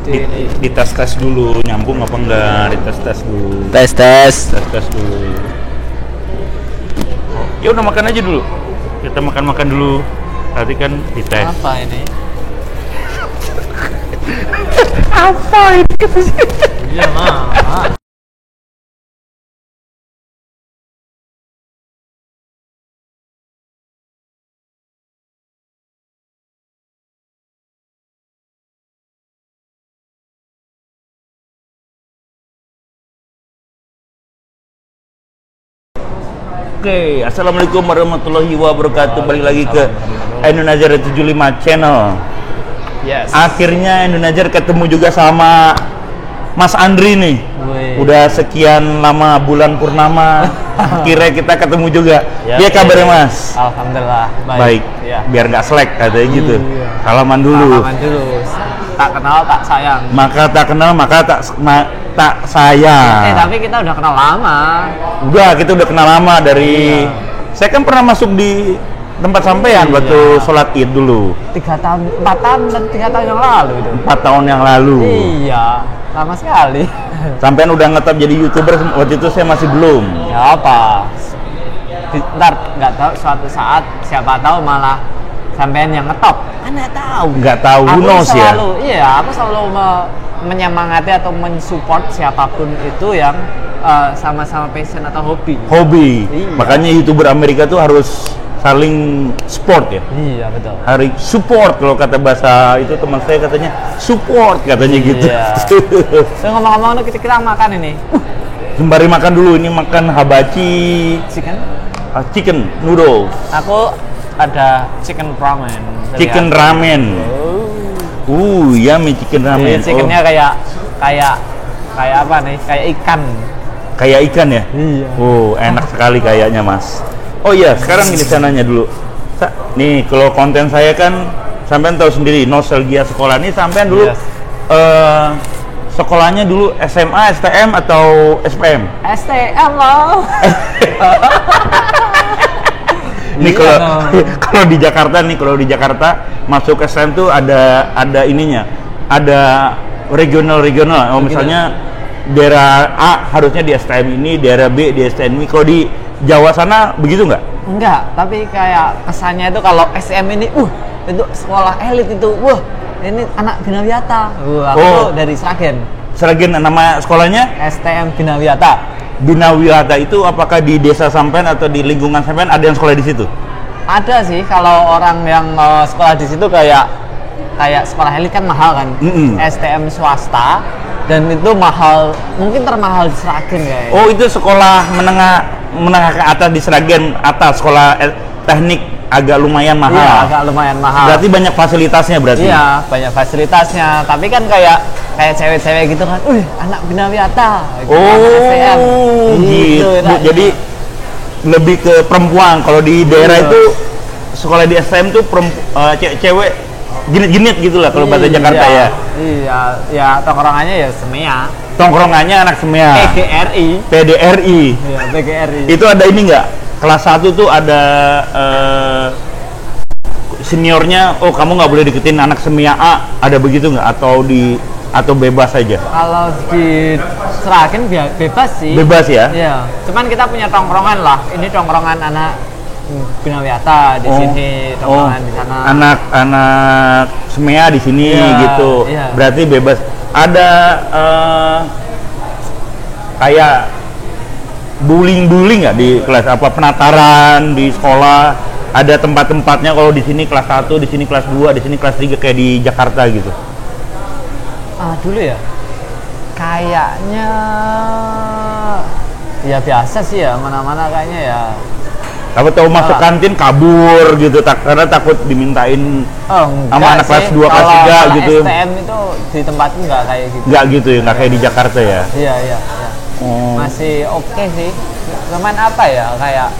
Di tes dulu, nyambung apa enggak, di tes dulu. Tes Dulu. Ya udah makan aja dulu. Kita makan dulu. Tadi kan di tes. Apa ini? Apa ini? Iya, mah. Oke, assalamualaikum warahmatullahi wabarakatuh. Balik lagi ke Indonesia 75 channel. Yes. Akhirnya Indonesia ketemu juga sama Mas Andri nih. Wih. Udah sekian lama bulan purnama, akhirnya kita ketemu juga. Ya, Dia kabarnya Mas? Alhamdulillah Baik. Ya. Biar nggak selek katanya gitu. Iya. Salaman dulu. Tak kenal tak sayang. Maka tak kenal maka tak sayang. Tapi kita udah kenal lama. Kita udah kenal lama dari. Saya kan pernah masuk di tempat sampean waktu sholat id dulu. 4 tahun yang lalu itu. 4 tahun yang lalu. Iya, lama sekali. Sampean udah ngetop jadi YouTuber, waktu itu saya masih belum. Ya apa? Ntar nggak tahu suatu saat siapa tahu malah sampean yang ngetop. Kan nggak tahu. Nggak tahu, who knows ya. Iya, aku selalu menyemangati atau mensupport siapapun itu yang sama-sama passion atau hobi. Iya. Makanya YouTuber Amerika tuh harus saling support ya. Iya, betul. Hari support kalau kata bahasa itu teman saya katanya support katanya gitu. Iya. So, ngomong-ngomong kita makan ini. Sembari makan dulu, ini makan hibachi chicken noodles. Aku ada chicken ramen. Chicken ramen. Yummy chicken ramen. Chickennya kayak apa nih? Kayak ikan. Kayak ikan ya? Iya. Enak sekali kayaknya Mas. Oh iya, sekarang ini saya nanya dulu. Nih, kalau konten saya kan sampean tahu sendiri, nostalgia sekolah nih sampean dulu. Yes. Sekolahnya dulu SMA, STM atau SPM? STM loh. Nih kalau di Jakarta masuk STM tuh ada ininya. Ada regional. Misalnya daerah A harusnya di STM ini, daerah B di STM ini. Kalau di Jawa sana begitu nggak? Enggak, tapi kayak kesannya itu kalau STM ini, itu sekolah elit itu, ini anak Binawiata. Aku dari Sragen. Sragen, nama sekolahnya? STM Binawiata. Binawiata itu apakah di desa sampean atau di lingkungan sampean ada yang sekolah di situ? Ada sih, kalau orang yang sekolah di situ kayak sekolah elit kan mahal kan. STM swasta dan itu mahal, mungkin termahal di Sragen kayaknya. Oh, itu sekolah menengah ke atas di Sragen atas, sekolah teknik agak lumayan mahal. Iya, agak lumayan mahal. Berarti banyak fasilitasnya berarti. Iya, banyak fasilitasnya. Tapi kan kayak cewek-cewek gitu kan, anak Binawiata. STM. Gitu. Jadi lebih ke perempuan. Kalau di daerah itu sekolah di STM tuh cewek ginit-ginit gitulah kalau bahasa Jakarta ya. Iya, ya tongkrongannya ya semea. Tongkrongannya anak semea. PDRI. Iya, PGRI. Itu ada ini nggak? Kelas 1 tuh ada seniornya, kamu nggak boleh deketin anak semea A, ada begitu nggak? Atau bebas saja? Kalau di Sragen bebas sih. Bebas ya? Iya. Cuman kita punya tongkrongan lah. Ini tongkrongan anak Binawiata di sini, tongkrongan di sana. Anak semea di sini gitu. Iya. Berarti bebas. Ada kayak bullying nggak di kelas, apa penataran di sekolah? Ada tempat-tempatnya, kalau di sini kelas 1, di sini kelas 2, di sini kelas 3 kayak di Jakarta gitu. Dulu ya. Kayaknya ya biasa sih ya, mana-mana kayaknya ya. Tahu masuk kantin kabur gitu, karena takut dimintain sama anak kelas 2, kelas 3 gitu. STM itu di tempatku nggak kayak gitu. Nggak gitu ya, nggak kayak di Jakarta ya? Iya. Masih oke sih. Cuman apa ya, kayak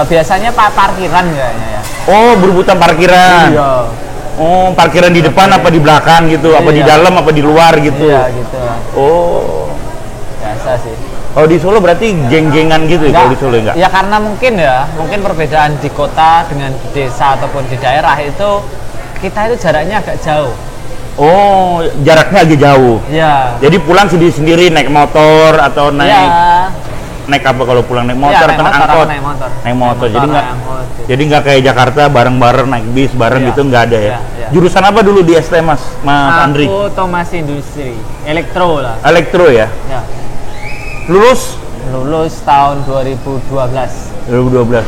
biasanya parkiran kayaknya ya. Berebutan parkiran. Iya. Parkiran di depan apa di belakang gitu, apa di dalam apa di luar gitu. Iya gitu. Biasa sih. Kalau di Solo berarti geng-gengan gitu ya kalau di Solo enggak? Ya karena mungkin perbedaan di kota dengan di desa ataupun di daerah itu, kita itu jaraknya agak jauh. Oh, jaraknya agak jauh. Iya. Jadi pulang sendiri-sendiri naik motor atau naik Iya. naik apa kalau pulang naik motor Iya, naik atau motor, angkot? aku naik motor. Naik motor. Naik motor, Jadi nggak kayak Jakarta bareng-bareng naik bis bareng Iya. gitu nggak ada ya. Iya, iya. Jurusan apa dulu di STM Mas Andri? Aku otomasi industri, elektro lah. Elektro ya. Ya. Lulus Lulus tahun 2012. 2012.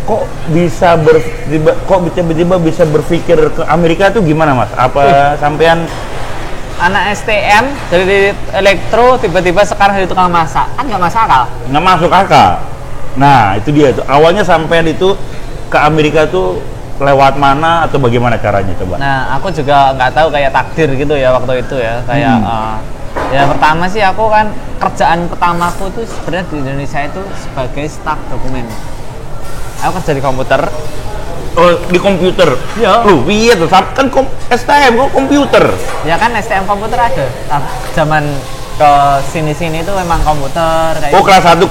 Kok bisa tiba-tiba bisa berpikir ke Amerika tuh gimana Mas? Apa sampean Anak STM dari elektro tiba-tiba sekarang jadi tukang masak, kan nggak masuk akal. nggak masuk akal? Nah itu dia tuh. Awalnya sampean itu ke Amerika tuh lewat mana atau bagaimana caranya coba? Nah, aku juga nggak tahu kayak takdir gitu ya waktu itu ya. Kayak ya pertama sih aku kan kerjaan pertamaku itu sebenarnya di Indonesia itu sebagai staf dokumen. Aku kerja di komputer. Oh, di komputer? Iya. Loh, iya tuh, kan STM kok komputer? Ya kan STM komputer ada. Zaman ke sini-sini itu memang komputer kayak Oh, kelas 1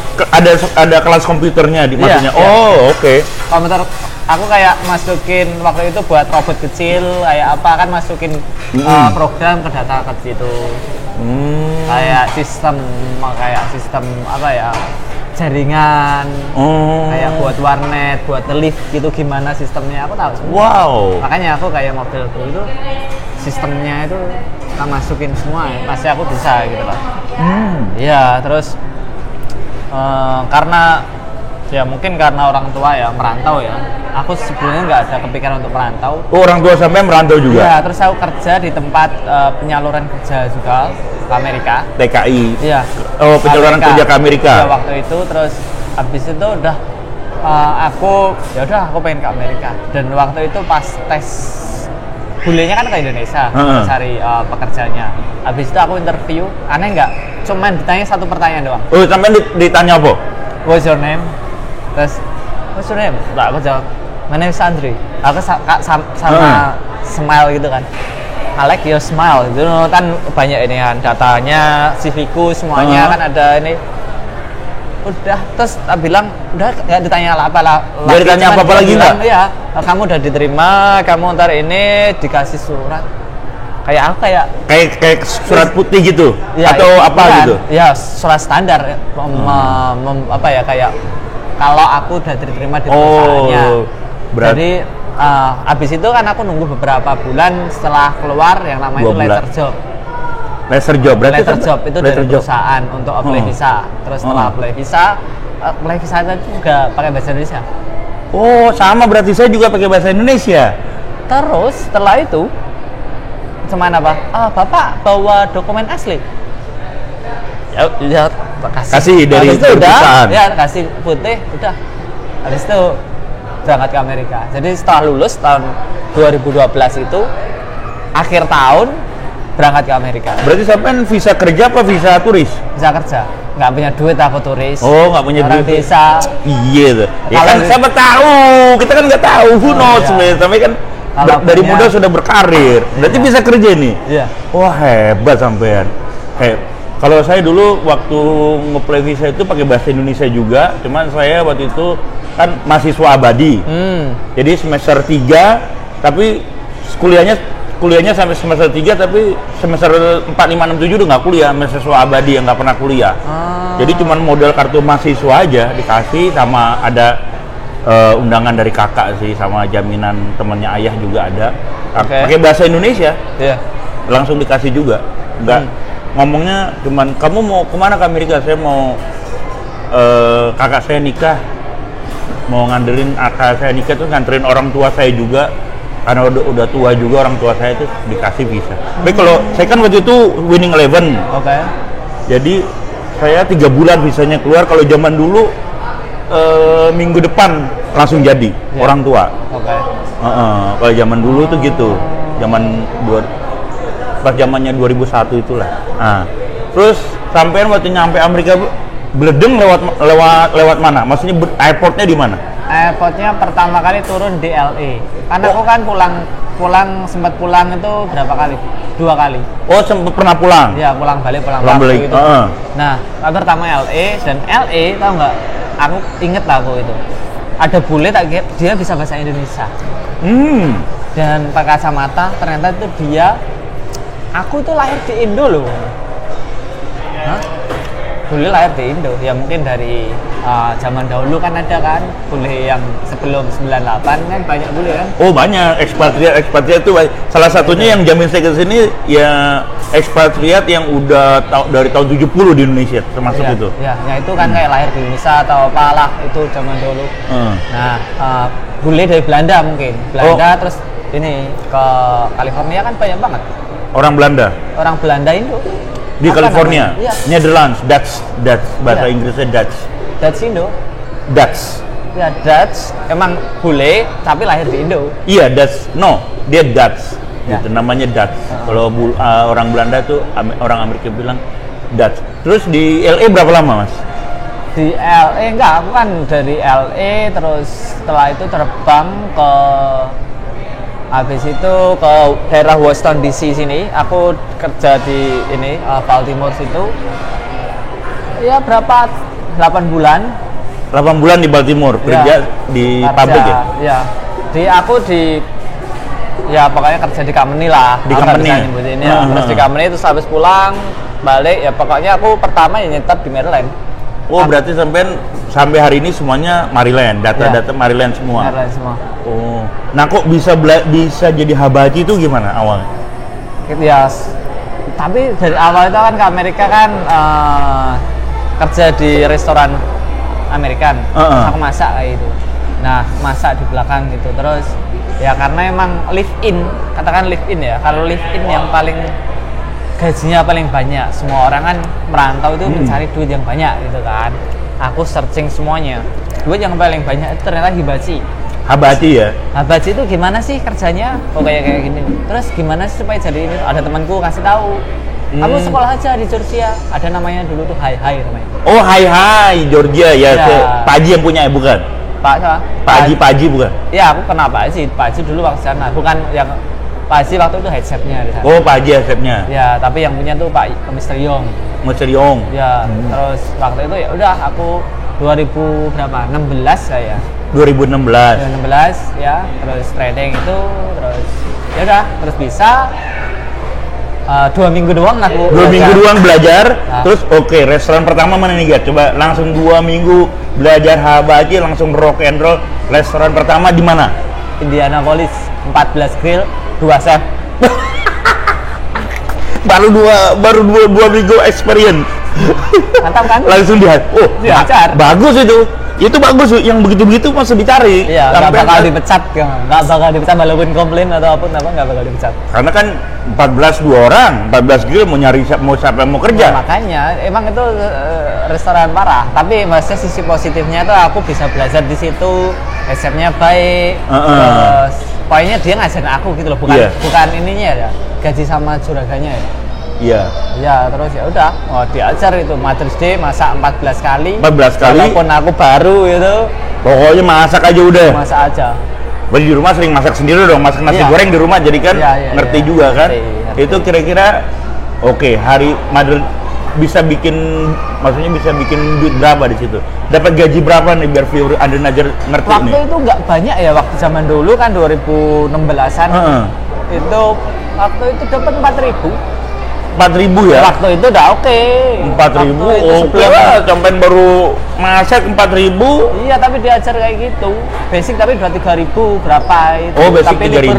ada kelas komputernya di maksudnya. Iya. Oh, oke. komputer. Aku kayak masukin waktu itu buat robot kecil kayak apa kan masukin program ke data ke situ. Kayak sistem apa ya? Jaringan, kayak buat warnet, buat lift gitu gimana sistemnya aku tahu semua. Wow. Makanya aku kayak mobilku itu sistemnya itu kita masukin semua, pasti aku bisa gitu loh. Iya, terus karena ya mungkin karena orang tua ya merantau ya. Aku sebenarnya nggak ada kepikiran untuk merantau. Oh, orang tua sampai merantau juga? Iya, terus aku kerja di tempat penyaluran kerja juga ke Amerika. TKI? Iya. Oh, penyaluran kerja ke Amerika? Iya, waktu itu terus habis itu udah aku pengen ke Amerika. Dan waktu itu pas tes bulenya kan ke Indonesia, cari pekerjaannya. Habis itu aku interview, aneh nggak? Cuman ditanya satu pertanyaan doang. Oh, sampai ditanya apa? What's your name? Terus, what's your name? Nah, aku jawab, my name is Andri. Aku sama smile gitu kan. I like your smile. Itu kan banyak ini kan datanya, CV-ku semuanya kan ada ini. Udah, terus bilang udah nggak ditanya apa lah. Nggak ditanya apa-apa lagi nggak? Iya, kamu udah diterima, kamu ntar ini dikasih surat. Kayak aku kayak surat putih gitu ya, atau apa bukan, gitu? Ya surat standar apa ya kayak kalau aku udah diterima di perusahaannya. Jadi habis itu kan aku nunggu beberapa bulan setelah keluar yang namanya itu letter job. Letter job berarti letter job itu dari perusahaan untuk apply visa. Terus setelah apply visa itu juga pakai bahasa Indonesia. Oh, sama berarti saya juga pakai bahasa Indonesia. Terus setelah itu cuman apa? Bapak bawa dokumen asli. Ya kasih dari perusahaan. Ya kasih putih, udah. Habis itu berangkat ke Amerika. Jadi setelah lulus tahun 2012 itu akhir tahun berangkat ke Amerika. Berarti sampean visa kerja apa visa turis? Visa kerja. Nggak punya duit aku turis. Oh, nggak punya duit. Bisa. Iya tuh. Ya kan siapa tahu. Kita kan nggak tahu. Who knows, iya. Tapi kan dari muda sudah berkarir. Berarti bisa kerja nih. Iya. Wah, hebat sampean. Kalau saya dulu waktu nge-apply visa itu pakai bahasa Indonesia juga, cuman saya waktu itu kan mahasiswa abadi. Jadi semester 3 tapi kuliahnya sampai semester 3 tapi semester 4, 5, 6, 7 udah nggak kuliah, mahasiswa abadi yang nggak pernah kuliah. Jadi cuman modal kartu mahasiswa aja dikasih sama ada undangan dari kakak sih sama jaminan temannya ayah juga ada. Pakai bahasa Indonesia. Iya. Langsung dikasih juga. Nggak ngomongnya cuman kamu mau kemana ke Amerika? Saya mau kakak saya nikah, mau nganterin kakak saya nikah tuh nganterin orang tua saya juga karena udah tua juga orang tua saya tuh dikasih visa. Tapi kalau saya kan waktu itu Winning Eleven. Jadi saya 3 bulan visanya keluar. Kalau zaman dulu minggu depan langsung jadi orang tua. Kalau zaman dulu tuh gitu. Pas zamannya 2001 itulah. Terus sampean waktu nyampe Amerika bledeng lewat mana? Maksudnya airportnya di mana? Airportnya pertama kali turun di LA. Karena aku kan sempat pulang itu berapa kali? 2 kali. Oh, sempat pernah pulang? Iya, pulang balik gitu. Nah, pertama LA dan LA tahu nggak? Aku inget lah aku itu. Ada bule dia bisa bahasa Indonesia. Dan pakai kacamata, ternyata itu dia Aku tuh lahir di Indo loh. Hah? Bule lahir di Indo, ya mungkin dari zaman dahulu kan ada kan bule yang sebelum 98 kan banyak bule kan. Oh banyak, ekspatriat itu salah satunya yang jamin saya ke sini ya ekspatriat yang udah dari tahun 70 di Indonesia termasuk Iya, itu. ya itu kan kayak lahir di Indonesia atau apalah itu zaman dulu. Nah bule dari Belanda mungkin, Belanda terus ini ke California kan banyak banget. Orang Belanda Indo. di Apa California, namanya? Iya. Netherlands, Dutch bahasa Iya. Inggrisnya Dutch. Dutch Indo. Dutch. Ya Dutch emang bule tapi lahir di Indo. Iya, Dutch. No, dia Dutch. Ya. Gitu, namanya Dutch. Kalau orang Belanda tuh orang Amerika bilang Dutch. Terus di LA berapa lama, Mas? Di LA enggak, aku kan dari LA terus setelah itu terbang ke habis itu ke daerah Washington DC sini. Aku kerja di ini Baltimore situ. Ya berapa 8 bulan. 8 bulan di Baltimore, kerja di pabrik ya? Ya. Ya pokoknya kerja di company lah. Di Aku nggak company bisa ya? nyebutin ya. Terus di company terus habis pulang balik ya pokoknya aku pertama ya nyetap di Maryland. Oh, berarti sampai hari ini semuanya Maryland, data-data Maryland semua. Maryland semua. Oh. Nah, kok bisa jadi habaji itu gimana awalnya? Ya, tapi dari awal itu kan ke Amerika kan kerja di restoran Amerikan, terus aku masak kayak gitu. Nah, masak di belakang gitu. Terus ya karena emang live in, katakan live in ya. Kalau live in yang paling gajinya paling banyak, semua orang kan merantau itu mencari duit yang banyak gitu kan. Aku searching semuanya, duit yang paling banyak itu ternyata hibachi. Habaji ya? Habachi itu gimana sih kerjanya? Kok kayak gini? Terus gimana sih supaya jadi ini? Ada temanku kasih tahu. Kamu sekolah aja di Georgia. Ada namanya dulu tuh Hi namanya. Oh, Hi Georgia ya. Pak Haji yang punya ya, bukan? Pak siapa? Pak Haji bukan? Iya, aku kenal Pak Haji. Pak Haji dulu waktu sana. Bukan yang Pak Haji waktu itu headsetnya di sana. Oh, Pak Haji headsetnya. Ya, tapi yang punya tuh Pak Mr. Yong. Mr. Yong. Ya, terus waktu itu ya udah aku 2000 berapa? 16 saya. 2016 ya, terus trading itu terus ya udah terus bisa 2 minggu doang aku 2 minggu doang belajar. Terus oke, restoran pertama mana nih guys? Coba langsung 2 minggu belajar habaji langsung rock and roll. Restoran pertama di mana? Indianapolis, 14 grill, 2 chef. baru dua minggu experience. Mantap kan? Langsung lihat. Oh, diajar. Bagus itu. Itu bagus, yang begitu-begitu masih dicari. Iya, nggak bakal dipecat, nggak bakal dipecat walaupun komplain ataupun apa nggak bakal dipecat. Karena kan 2 orang, 14 grill mau nyari siapa yang mau kerja. Nah, makanya emang itu restoran parah. Tapi maksudnya sisi positifnya tuh aku bisa belajar di situ, resepnya baik. Terus poinnya dia ngajarin aku gitu loh, bukan ininya ya, gaji sama juraganya ya. Iya. Ya, terus ya udah, diajar itu Mother's Day masak 14 kali. 14 kali. Walaupun aku baru gitu. Pokoknya masak aja udah. Masak aja. Berarti di rumah sering masak sendiri dong, masak nasi goreng di rumah jadi kan ngerti juga kan. Ngerti. Itu kira-kira hari Mother maksudnya bisa bikin duit berapa di situ? Dapat gaji berapa nih biar viewer ada ngerti waktu nih? Itu nggak banyak ya, waktu zaman dulu kan 2016-an. Itu waktu itu dapat 4.000. 4.000 ya? Waktu itu udah oke. 4.000 oke lah, sampai baru masak 4.000. Iya, tapi diajar kayak gitu. Basic tapi 3.000 berapa itu. Oh, basic tapi 3.000.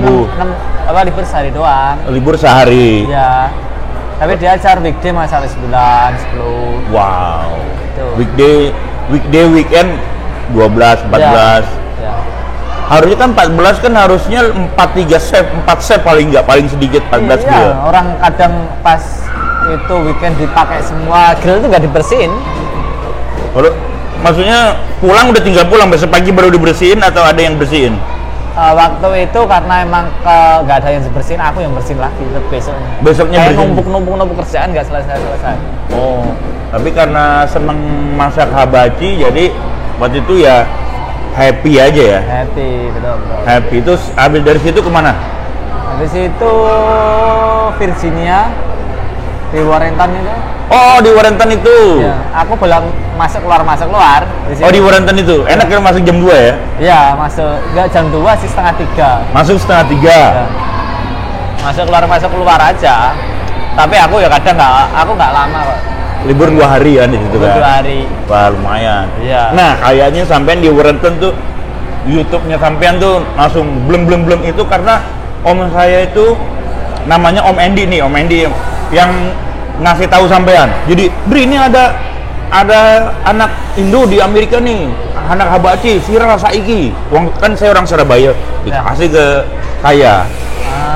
Libur sehari doang. Libur sehari. Iya. Tapi diajar weekday masa 9, 10. Wow. Itu. Weekday, weekend 12, 14. Ya. Harusnya kan 14 kan harusnya 4 chef paling sedikit 14 iya, grill. Orang kadang pas itu weekend dipakai semua grill itu nggak dibersihin. Kalau maksudnya pulang udah tinggal pulang, besok pagi baru dibersihin atau ada yang bersihin? Waktu itu karena emang nggak ada yang bersihin, aku yang bersihin lagi besoknya. Besoknya kayak bersihin. numpuk kerjaan nggak selesai. Oh, tapi karena seneng masak habachi jadi waktu itu ya happy aja ya? Happy, betul. Happy, terus habis dari situ kemana? Habis itu Virginia, di Warrenton itu. Oh, di Warrenton itu? Ya, aku belum masuk keluar. Oh, di Warrenton itu? Enak kan masuk jam 2 ya? Iya, masuk, nggak jam 2 sih, setengah 3. Masuk setengah 3? Ya. Masuk keluar aja. Tapi aku ya kadang aku nggak lama kok. Libur 2 hari kan di situ Libur kan. 2 hari. Wah, lumayan. Iya. Nah, kayaknya sampean di Wellington tuh YouTube-nya sampean tuh langsung bleng itu karena om saya itu namanya Om Andy nih, Om Andy yang ngasih tahu sampean. Jadi, Bri, ini ada anak Indo di Amerika nih, anak Habaci, viral saiki. Kan saya orang Surabaya, dikasih ke saya.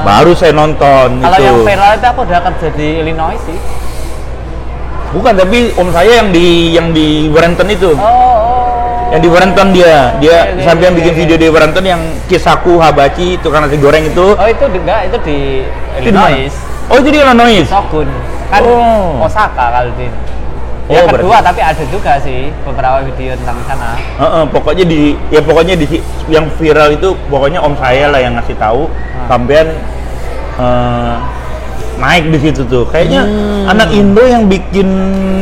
Baru saya nonton. Kalau itu. yang viral itu aku udah kerja di Illinois sih. Bukan, tapi om saya yang di Wellington itu. Yang di Wellington dia sampai bikin video di Wellington yang Kisaku Habachi, tukang nasi goreng itu. Oh, itu enggak, itu di Illinois. Oh, itu di Illinois. Shogun. Kan Osaka kalau di. Yang kedua, tapi ada juga sih beberapa video tentang sana. Pokoknya di yang viral itu pokoknya om saya lah yang ngasih tahu sampean naik di situ tuh. Kayaknya anak Indo yang bikin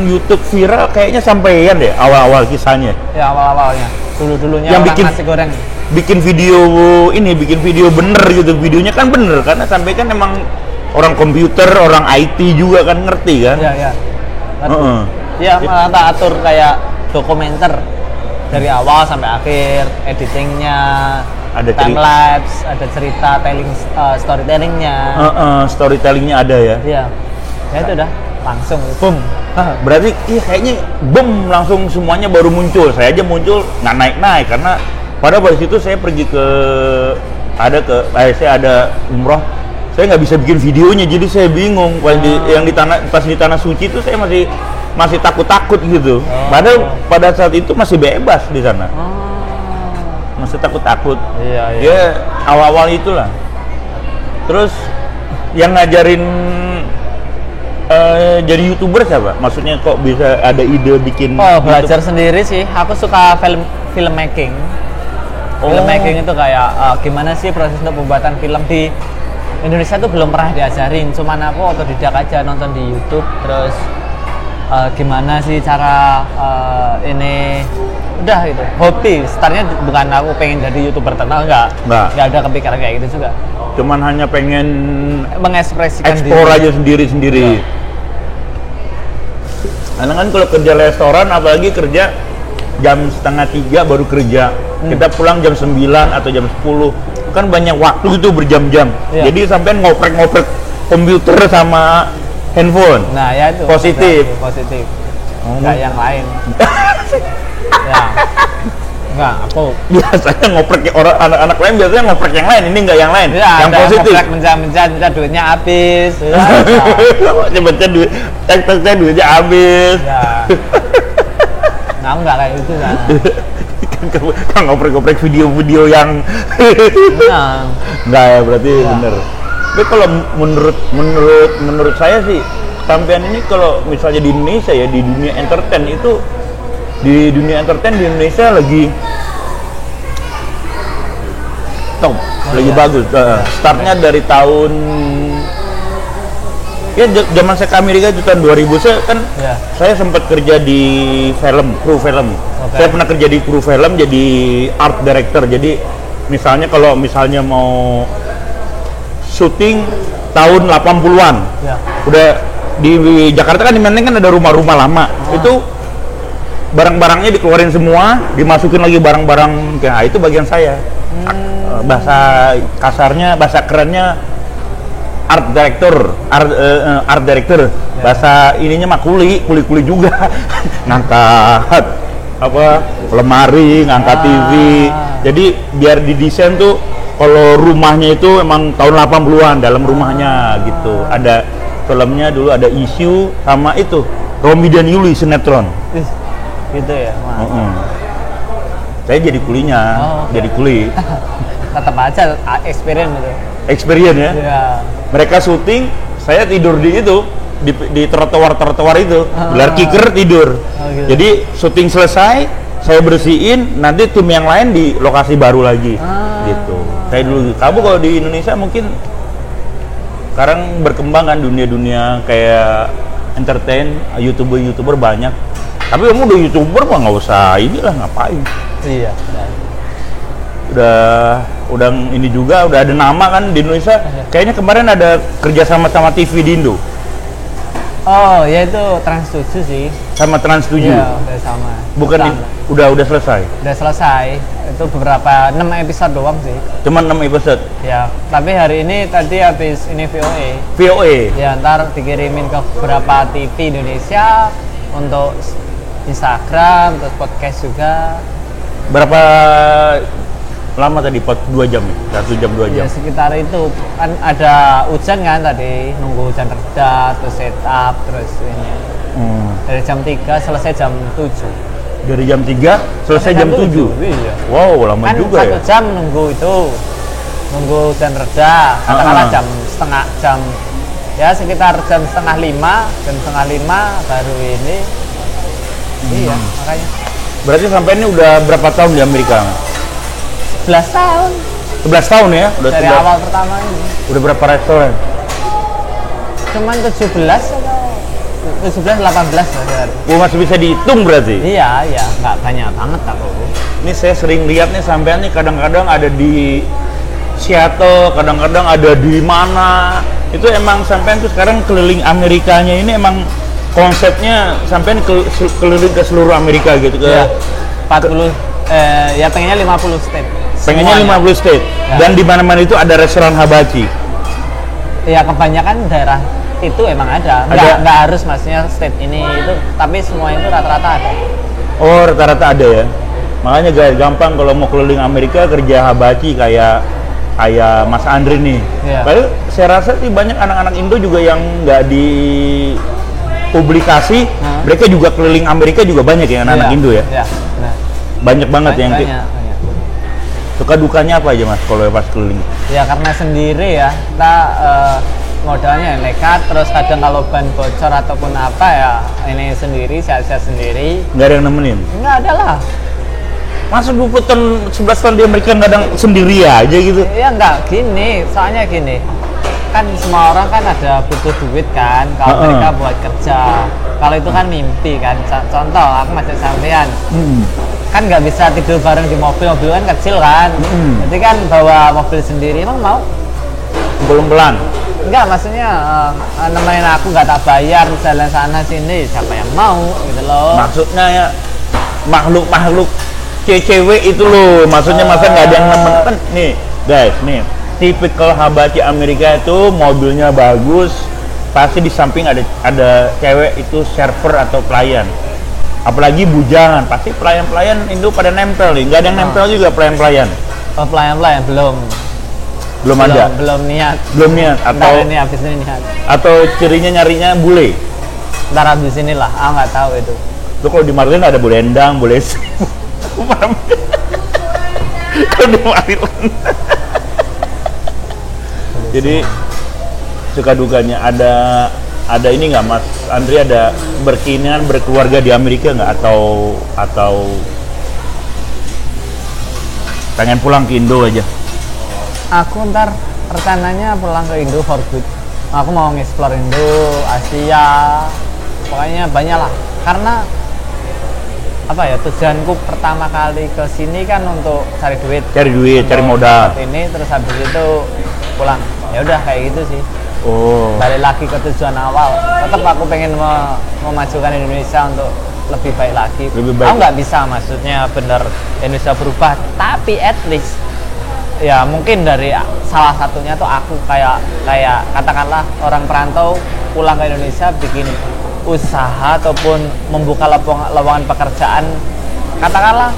YouTube viral kayaknya sampean deh awal-awal kisahnya. Ya, awal-awalnya. Dulu-dulunya yang orang bikin nasi goreng. Bikin video bener gitu. Videonya kan bener karena sampai kan emang orang komputer, orang IT juga kan ngerti kan. Iya. Ya, malah tak atur kayak dokumenter dari awal sampai akhir, editingnya, ada time lapse, ada cerita storytellingnya. Storytellingnya ada ya. Iya, ya itu udah langsung boom. Berarti kayaknya boom langsung semuanya baru muncul. Saya aja muncul nggak naik karena pada situ saya pergi saya ada umroh. Saya nggak bisa bikin videonya, jadi saya bingung. Pas di tanah suci itu saya masih takut gitu. Padahal pada saat itu masih bebas di sana. Masih takut. Iya. Dia awal-awal itulah. Terus yang ngajarin jadi YouTuber siapa? Maksudnya kok bisa ada ide bikin belajar sendiri sih. Aku suka filmmaking. Filmmaking itu kayak gimana sih proses untuk pembuatan film di Indonesia tuh belum pernah diajarin. Cuman aku otodidak aja nonton di YouTube terus gimana sih cara ini udah gitu. Hobi, startnya bukan aku pengen jadi YouTuber terkenal, enggak ada kepikiran kayak gitu juga. Cuman hanya pengen mengekspresikan explore aja sendiri. Karena kan kalau kerja restoran apalagi kerja jam 2:30 baru kerja. Kita pulang jam 9 atau jam 10. Kan banyak waktu itu berjam-jam. Jadi sampean ngoprek-ngoprek komputer sama handphone. Nah, ya itu. Positif. Enggak yang lain. Ya. Enggak, aku biasanya ngoprek orang anak-anak lain biasanya ngoprek yang lain, ini enggak yang lain. Ya, yang positif. Ngoprek mencah duitnya habis. Baca duit, tek duitnya habis. Ya. Nah, enggak kayak gitu kan. Kan ngoprek-ngoprek video-video yang enggak ya, berarti bener. Tapi kalau menurut saya sih sampean ini kalau misalnya di Indonesia ya, di dunia entertain itu di Indonesia lagi top, lagi bagus. Startnya dari tahun zaman saya ke Amerika itu tahun 2000 saya sempat kerja di kru film. Saya pernah kerja di kru film jadi art director. Jadi misalnya kalau mau syuting tahun 80-an. Udah di Jakarta kan di Menteng kan ada rumah-rumah lama. Itu barang-barangnya dikeluarin semua, dimasukin lagi barang-barang. Itu bagian saya. Bahasa kasarnya, bahasa kerennya art director. Bahasa ininya mah kuli juga. Ngangkat lemari, ngangkat TV. Jadi biar didesain tuh kalau rumahnya itu emang tahun 80-an dalam rumahnya gitu. Ada filmnya dulu, ada Issue sama itu Romi dan Yuli sinetron. Gitu ya. Saya jadi kulinya, jadi kuli. Tetap aja experience gitu. Experience ya. Mereka syuting, saya tidur di itu, di trotoar itu. Gelar kicker tidur. Gitu. Jadi syuting selesai, saya bersihin, nanti tim yang lain di lokasi baru lagi. Gitu. Saya dulu. Kamu kalau di Indonesia mungkin sekarang berkembang kan dunia kayak entertain, YouTuber banyak. Tapi kamu udah YouTuber mah nggak usah inilah, ngapain? Iya. Udah ini juga, udah ada nama kan di Indonesia. Kayaknya kemarin ada kerja sama TV di Indo. Oh, ya itu Trans 7 sih. Sama Trans 7? Iya, udah sama. Bukan udah selesai? Udah selesai. Itu beberapa 6 episode doang sih. Cuman 6 episode? Ya, tapi hari ini tadi habis ini VOE. VOE? Ya, ntar dikirimin ke beberapa TV Indonesia untuk Instagram, terus podcast juga. Berapa lama tadi? 2 jam ya? 1 jam 2 jam? Ya sekitar itu, kan ada hujan kan tadi, nunggu hujan reda, terus setup, terus ini dari jam 3 selesai jam 7. Dari jam 3 selesai jam 7? Iya. Wow, lama Kan juga ya? 1 jam nunggu itu, nunggu hujan reda, katakanlah jam ya sekitar jam setengah 5 baru ini. Iya, makanya. Berarti sampai ini udah berapa tahun di Amerika? 11 tahun. 11 tahun ya? Udah Dari 11. awal pertama ini. Udah berapa restoran? Cuman 17 atau 17, 18 lah. Oh, masih bisa dihitung berarti? Iya, nggak banyak banget aku. Ini saya sering lihat nih sampean nih kadang-kadang ada di Seattle, kadang-kadang ada di mana. Itu emang sampean tuh sekarang keliling Amerikanya ini emang konsepnya sampean keliling ke seluruh Amerika gitu ke Ya, 40 ya pengennya 50 state. pengennya Semuanya. 50 state Ya. dan di mana-mana itu ada restoran hibachi. Ya kebanyakan daerah itu emang ada. Nggak harus maksudnya state ini itu, tapi semua itu rata-rata ada. Oh, rata-rata ada ya. Makanya guys, gampang kalau mau keliling Amerika kerja hibachi kayak Mas Andri nih. Iya. Padahal saya rasa sih banyak anak-anak Indo juga yang nggak di publikasi, mereka juga keliling Amerika juga banyak ya anak-anak Iya, Indo ya. Iya, benar. Banyak banget yang Banyak. suka dukanya apa aja Mas kalau pas keliling? Ya karena sendiri ya, kita modalnya nekat, terus kadang kalau ban bocor ataupun apa ya ini sendiri, siap-siap sendiri. Nggak ada yang nemenin? Nggak ada lah. Masa 11 tahun di Amerika kadang sendiri aja gitu? Ya nggak gini, soalnya gini, kan semua orang kan ada butuh duit kan, kalau mereka buat kerja. Kalau itu kan mimpi kan. Contoh, aku masih sampean, kan nggak bisa tidur bareng di mobil kan kecil kan. Jadi kan bawa mobil sendiri, emang mau? Belum pelan? Enggak, maksudnya nemenin aku nggak tak bayar jalan sana sini, siapa yang mau gitu loh. Maksudnya ya makhluk cewek itu loh, maksudnya masa nggak ada yang nemen kan nih guys, nih tipikal hibachi Amerika itu mobilnya bagus, pasti di samping ada cewek itu server atau pelayan, apalagi bujangan, pasti pelayan Indo pada nempel nih, nggak ada yang nempel juga pelayan Oh, pelayan belum ada, belum niat atau ntar ini habis ini niat, atau cirinya nyarinya bule. ntar habis inilah, nggak tahu itu. Lo kalau di Marlin ada bule endang, bule kalau di Marlin jadi suka dukanya ada ini nggak Mas Andri, ada berkeinginan berkeluarga di Amerika nggak atau pengen pulang ke Indo aja? Aku ntar rencananya pulang ke Indo for good. Aku mau nge-explore Indo, Asia, pokoknya banyak lah. Karena apa ya, tujuanku pertama kali ke sini kan untuk cari duit, cari modal. Ini terus habis itu pulang. Ya udah kayak gitu sih. Oh. Balik lagi ke tujuan awal. Tetap aku pengen memajukan Indonesia untuk lebih baik lagi. Aku nggak bisa maksudnya bener Indonesia berubah, tapi at least ya mungkin dari salah satunya tuh aku kayak katakanlah orang perantau pulang ke Indonesia bikin usaha ataupun membuka lowongan pekerjaan, katakanlah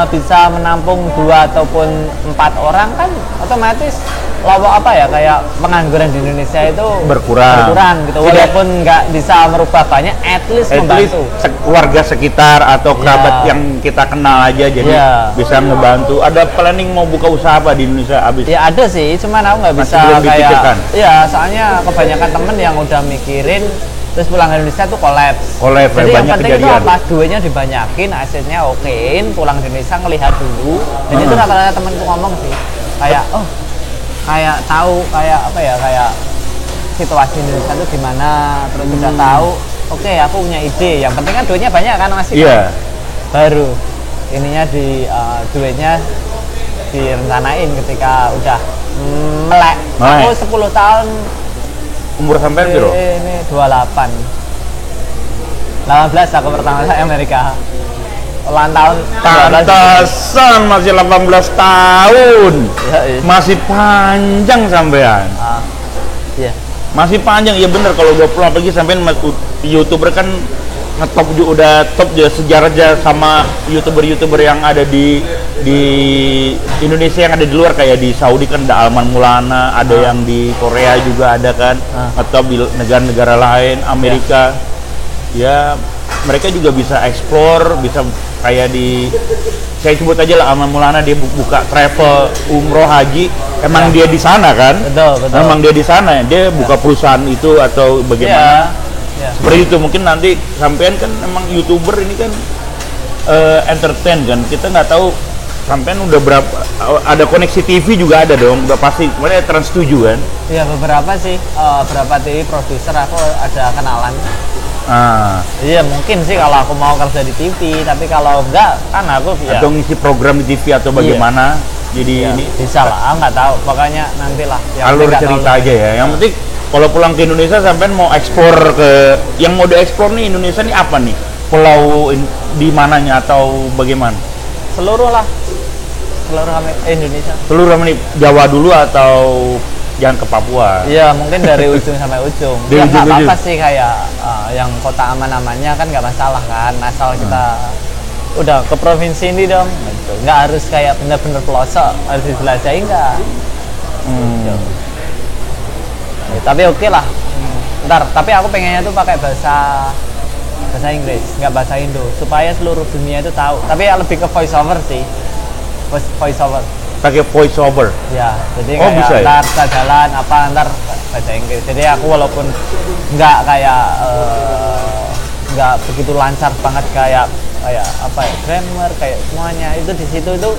bisa menampung 2 ataupun 4 orang, kan otomatis kayak pengangguran di Indonesia itu berkurang gitu. Walaupun nggak bisa merubah banyak, at least membantu warga sekitar atau kerabat yang kita kenal aja, jadi bisa ngebantu. Ada planning mau buka usaha apa di Indonesia abis? Ya ada sih, cuman aku nggak bisa kayak soalnya kebanyakan temen yang udah mikirin terus pulang ke Indonesia tuh kolaps. Jadi yang penting itu apa? Duitnya dibanyakin, asetnya okein, pulang ke Indonesia ngelihat dulu. Dan itu rata-rata temenku ngomong sih, kayak tahu kayak situasi Indonesia itu gimana, terus udah tahu, oke, aku punya ide. Yang penting kan duitnya banyak kan masih. Kan? Baru ininya duitnya direncanain ketika udah melek. Aku 10 tahun Umur sampean piro? Ini 28. 18 aku pertama kali Amerika. Ulang tahun 12. Pantesan masih 18 tahun. Ya, iya. Masih panjang sampean. Iya. Masih panjang, ya bener. Kalau 20 apalagi sampean YouTuber kan ngetop juga, udah top juga sejarah aja sama YouTuber yang ada di Indonesia, yang ada di luar, kayak di Saudi kan ada Alman Maulana, ada yang di Korea juga ada kan, atau di negara-negara lain, Amerika. Ya mereka juga bisa explore, bisa kayak saya sebut aja lah Alman Maulana, dia buka travel umroh haji, emang dia di sana kan? Betul. Emang dia di sana, dia buka perusahaan itu atau bagaimana? Ya. Seperti itu. Mungkin nanti sampean kan emang YouTuber ini kan entertain kan, kita nggak tahu sampean udah berapa, ada koneksi TV juga ada dong, udah pasti. Kemarin Trans 7 kan? Iya, beberapa sih, beberapa TV produser aku ada kenalan. Iya, mungkin sih kalau aku mau kerja di TV, tapi kalau enggak kan aku atau ngisi program di TV atau bagaimana. Jadi ini bisa lah, nggak tahu, pokoknya nantilah alur cerita aja ya. Yang penting kalau pulang ke Indonesia sampean mau ekspor ke, yang mau diekspor nih Indonesia nih apa nih? Pulau di mananya atau bagaimana? Seluruh Indonesia. Seluruh nih, Jawa dulu atau jangan ke Papua? Iya, mungkin dari ujung sampai ujung. Dari ya nggak apa-apa ujung. sih, kayak yang kota aman-amannya kan nggak masalah kan, asal kita udah ke provinsi ini dong. Gitu. Nggak harus kayak bener-bener pelosok harus dijelajahi, nggak. Gitu. Ya, tapi oke lah. Ntar, tapi aku pengennya tuh pakai bahasa Inggris, nggak bahasa Indo, supaya seluruh dunia itu tahu. Tapi lebih ke voice over sih, voice over. Pakai voice over. Ya, jadi kayak bisa, ntar kita jalan ntar bahasa Inggris. Jadi aku walaupun nggak kayak nggak begitu lancar banget kayak apa ya, grammar kayak semuanya itu di situ itu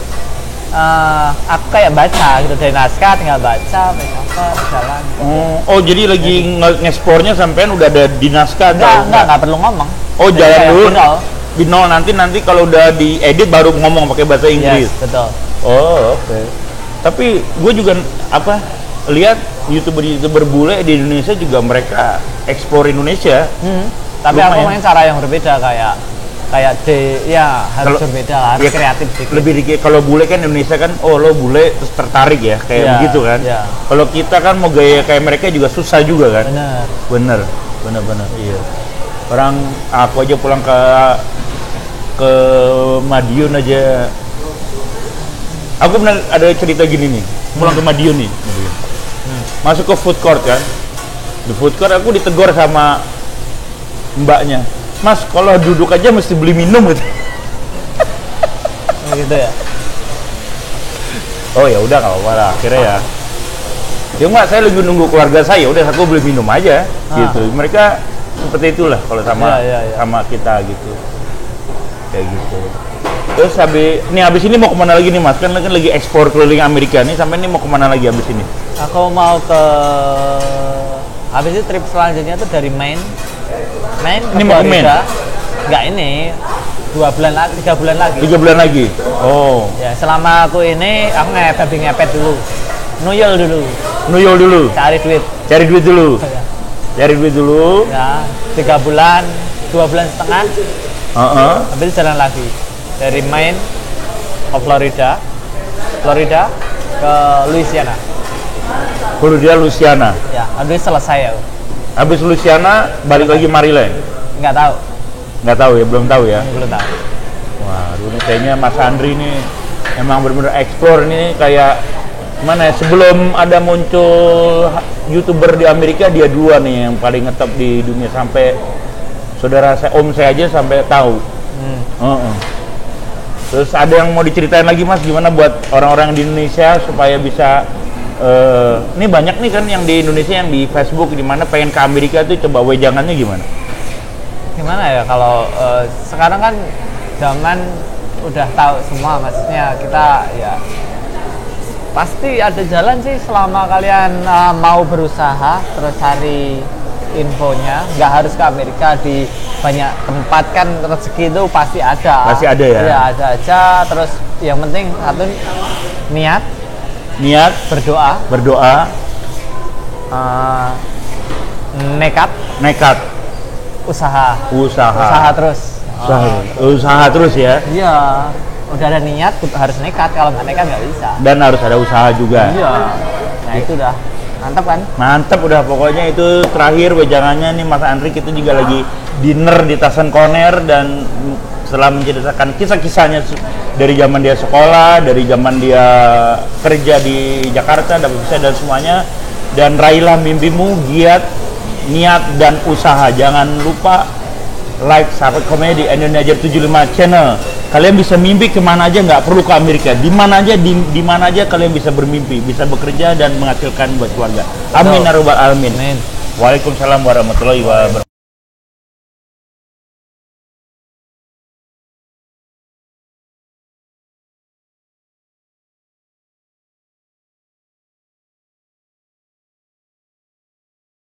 aku kayak baca gitu, dari naskah tinggal baca, jalan. Oh, jadi lagi ngespornya sampean udah ada di naskah? Nggak perlu ngomong. Oh, jadi jalan dulu. Di nol, nanti kalau udah diedit baru ngomong pakai bahasa Inggris. Yes, betul. Oh, oke. Tapi gue juga lihat YouTuber bule di Indonesia juga mereka eksplor Indonesia. Tapi aku main cara yang berbeda, kayak harus berbeda lah, harus kreatif sedikit. Lebih dikit. Kalau bule kan Indonesia kan, lo bule terus tertarik ya, kayak begitu kan. Kalau kita kan mau gaya kayak mereka juga susah juga kan. Bener. Iya. Orang aku aja pulang ke Madiun aja. Aku benar ada cerita gini nih, pulang ke Madiun nih. Masuk ke food court kan. Di food court aku ditegur sama mbaknya. Mas, kalau duduk aja mesti beli minum gitu. Gitu ya. Oh ya udah, kalau apa akhirnya ya. Ya enggak, saya lebih nunggu keluarga saya, udah aku beli minum aja gitu. Mereka seperti itulah kalau sama kita gitu. Kayak gitu. Terus habis ini mau kemana lagi nih Mas? Kan lagi ekspor keliling Amerika nih, sampai ini mau kemana lagi habis ini? Aku mau habis itu trip selanjutnya tuh dari Maine ke Florida. Enggak, ini 2 bulan lagi, 3 bulan lagi. 3 bulan lagi. Oh. Ya, selama aku ini aku ngepet dulu. Nuyul dulu. Cari duit dulu. Cari duit dulu. Ya, 3 bulan, 2 bulan setengah. Habis jalan lagi dari Maine ke Florida ke Louisiana. Louisiana. Ya, habis selesai ya. Habis Louisiana balik lagi Maryland. Nggak tahu ya, belum tahu ya. Belum tahu. Wah, ini kayaknya Mas Andri nih emang benar-benar explore ini kayak mana ya, sebelum ada muncul YouTuber di Amerika dia duluan nih yang paling ngetop di dunia, sampai saudara saya, om saya aja sampai tahu. Terus ada yang mau diceritain lagi Mas, gimana buat orang-orang di Indonesia supaya bisa ini banyak nih kan yang di Indonesia yang di Facebook di mana pengen ke Amerika tuh, coba wejangannya gimana? Gimana ya, kalau sekarang kan zaman udah tahu semua, maksudnya kita ya pasti ada jalan sih selama kalian mau berusaha terus cari infonya. Nggak harus ke Amerika, di banyak tempat kan rezeki itu pasti ada. Pasti ada ya? Iya, ada aja. Terus yang penting satu, niat, berdoa. nekat, usaha terus. Usaha terus ya. Iya, udah ada niat harus nekat, kalau nggak nekat nggak bisa. Dan harus ada usaha juga. Iya. Nah itu udah mantap kan? Mantap udah, pokoknya itu terakhir wejangannya nih Mas Andri, kita juga lagi dinner di Tasan Corner dan setelah menceritakan kisah-kisahnya dari zaman dia sekolah, dari zaman dia kerja di Jakarta dan semuanya, dan raihlah mimpimu, giat, niat dan usaha. Jangan lupa like Sahabat Komedi Indonesia 75 channel. Kalian bisa mimpi kemana aja, nggak perlu ke Amerika. Di mana aja kalian bisa bermimpi, bisa bekerja dan menghasilkan buat keluarga. Amin ya rabbal alamin. Waalaikumsalam warahmatullahi wabarakatuh.